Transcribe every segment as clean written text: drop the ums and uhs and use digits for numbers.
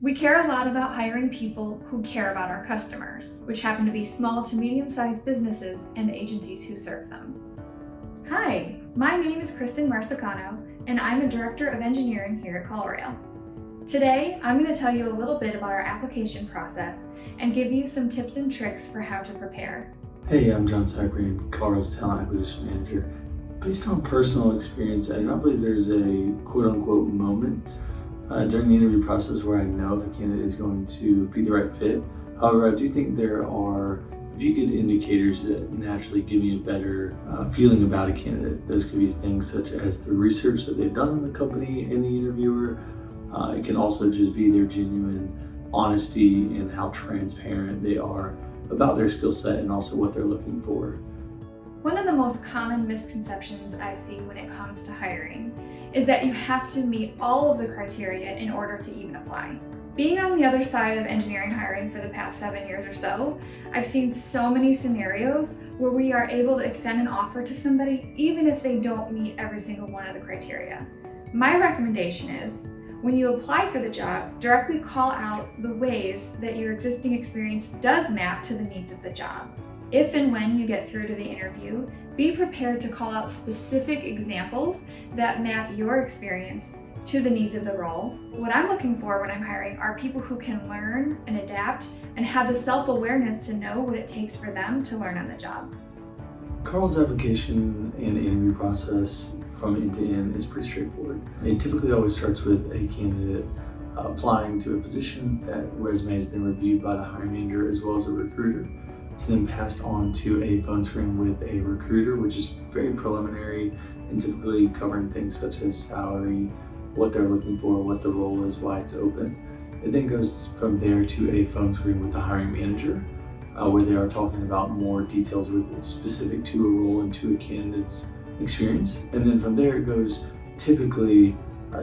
We care a lot about hiring people who care about our customers, which happen to be small to medium-sized businesses and agencies who serve them. Hi, my name is Kristin Marsicano, and I'm a Director of Engineering here at CallRail. Today, I'm going to tell you a little bit about our application process and give you some tips and tricks for how to prepare. Hey, I'm Jon Cyprian, CallRail's Talent Acquisition Manager. Based on personal experience, I do not believe there's a quote-unquote moment during the interview process where I know the candidate is going to be the right fit. However, I do think there are a few good indicators that naturally give me a better feeling about a candidate. Those could be things such as the research that they've done on the company and the interviewer. It can also just be their genuine honesty and how transparent they are about their skill set and also what they're looking for. One of the most common misconceptions I see when it comes to hiring is that you have to meet all of the criteria in order to even apply. Being on the other side of engineering hiring for the past 7 years or so, I've seen so many scenarios where we are able to extend an offer to somebody even if they don't meet every single one of the criteria. My recommendation is, when you apply for the job, directly call out the ways that your existing experience does map to the needs of the job. If and when you get through to the interview, be prepared to call out specific examples that map your experience to the needs of the role. What I'm looking for when I'm hiring are people who can learn and adapt and have the self-awareness to know what it takes for them to learn on the job. Carl's application and interview process from end to end is pretty straightforward. It typically always starts with a candidate applying to a position. That resume is then reviewed by the hiring manager as well as a recruiter. It's then passed on to a phone screen with a recruiter, which is very preliminary and typically covering things such as salary, what they're looking for, what the role is, why it's open. It then goes from there to a phone screen with the hiring manager, where they are talking about more details specific to a role and to a candidate's experience. And then from there it goes typically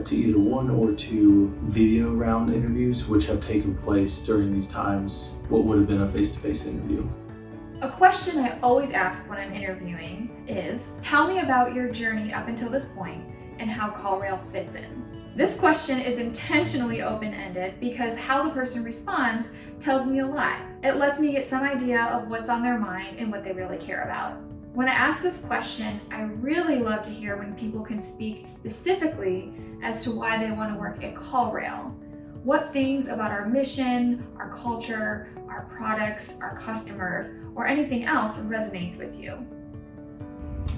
to either 1 or 2 video round interviews, which have taken place during these times, what would have been a face-to-face interview. A question I always ask when I'm interviewing is, tell me about your journey up until this point and how CallRail fits in. This question is intentionally open-ended because how the person responds tells me a lot. It lets me get some idea of what's on their mind and what they really care about. When I ask this question, I really love to hear when people can speak specifically as to why they want to work at CallRail. What things about our mission, our culture, our products, our customers, or anything else resonates with you?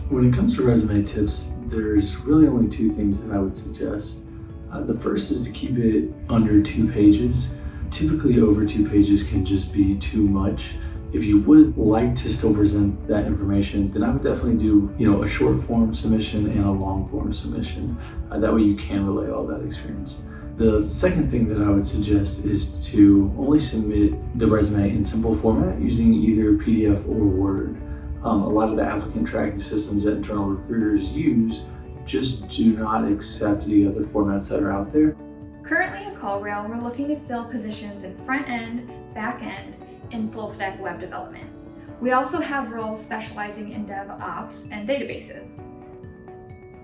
When it comes to resume tips, there's really only 2 things that I would suggest. The first is to keep it under 2 pages. Typically over 2 pages can just be too much. If you would like to still present that information, then I would definitely do, a short form submission and a long form submission. That way you can relay all that experience. The second thing that I would suggest is to only submit the resume in simple format using either PDF or Word. A lot of the applicant tracking systems that internal recruiters use just do not accept the other formats that are out there. Currently at CallRail, we're looking to fill positions in front end, back end, and full stack web development. We also have roles specializing in DevOps and databases.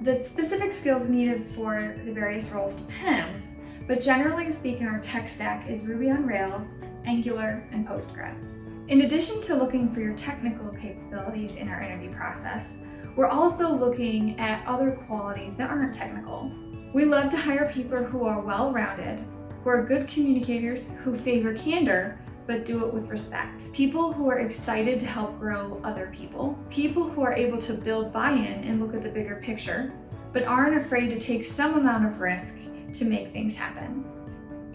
The specific skills needed for the various roles depends, but generally speaking, our tech stack is Ruby on Rails, Angular, and Postgres. In addition to looking for your technical capabilities in our interview process, we're also looking at other qualities that aren't technical. We love to hire people who are well-rounded, who are good communicators, who favor candor, but do it with respect. People who are excited to help grow other people. People who are able to build buy-in and look at the bigger picture, but aren't afraid to take some amount of risk to make things happen.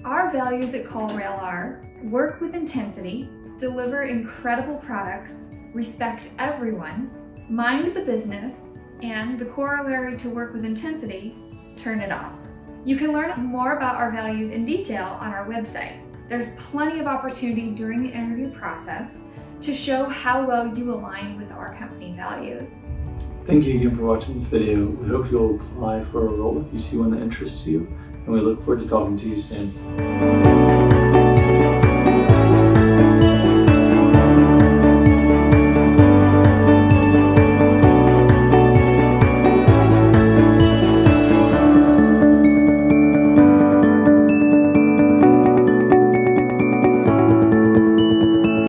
Our values at CallRail are work with intensity, deliver incredible products, respect everyone, mind the business, and the corollary to work with intensity, turn it off. You can learn more about our values in detail on our website. There's plenty of opportunity during the interview process to show how well you align with our company values. Thank you again for watching this video. We hope you'll apply for a role if you see one that interests you, and we look forward to talking to you soon.